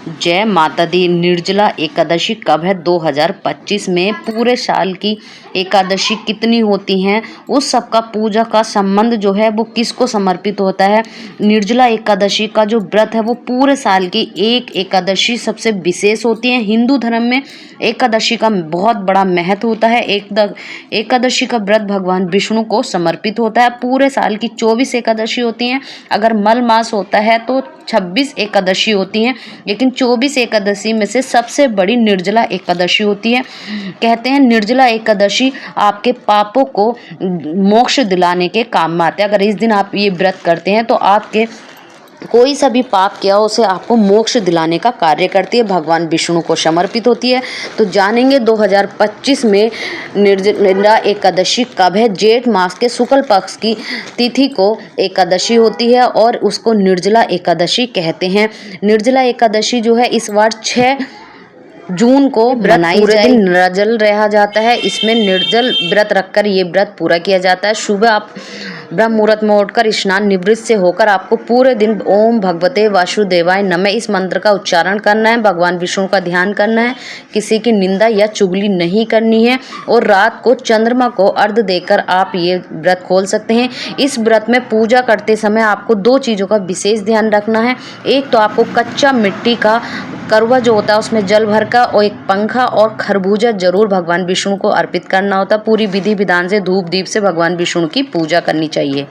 जय माता दी। निर्जला एकादशी कब है? 2025 में। पूरे साल की एकादशी कितनी होती हैं, उस सब का पूजा का संबंध जो है वो किसको समर्पित होता है? निर्जला एकादशी का जो व्रत है वो पूरे साल की एक एकादशी सबसे विशेष होती है। हिंदू धर्म में एकादशी का बहुत बड़ा महत्व होता है। एकादशी का व्रत भगवान विष्णु को समर्पित होता है। पूरे साल की 24 एकादशी होती हैं। अगर मल मास होता है तो 26 एकादशी होती हैं, लेकिन 24 एकादशी में से सबसे बड़ी निर्जला एकादशी होती है। कहते हैं निर्जला एकादशी आपके पापों को मोक्ष दिलाने के काम में आते हैं। अगर इस दिन आप ये व्रत करते हैं तो आपके कोई सा भी पाप किया उसे आपको मोक्ष दिलाने का कार्य करती है, भगवान विष्णु को समर्पित होती है। तो जानेंगे 2025 में निर्जला एकादशी कब है। जेठ मास के शुक्ल पक्ष की तिथि को एकादशी होती है और उसको निर्जला एकादशी कहते हैं। निर्जला एकादशी जो है इस बार 6 जून को मनाई जाएगी। पूरे दिन निर्जल रहा जाता है। इसमें निर्जल व्रत रखकर ये व्रत पूरा किया जाता है। सुबह आप ब्रह्म मुहूर्त में उठकर स्नान निवृत्त से होकर आपको पूरे दिन ओम भगवते वासुदेवाय नमः इस मंत्र का उच्चारण करना है, भगवान विष्णु का ध्यान करना है, किसी की निंदा या चुगली नहीं करनी है और रात को चंद्रमा को अर्घ्य देकर आप ये व्रत खोल सकते हैं। इस व्रत में पूजा करते समय आपको 2 चीज़ों का विशेष ध्यान रखना है। एक तो आपको कच्चा मिट्टी का करवा जो होता है उसमें जल भर का और एक पंखा और खरबूजा जरूर भगवान विष्णु को अर्पित करना होता है। पूरी विधि विधान से धूप दीप से भगवान विष्णु की पूजा करनी चाहिए।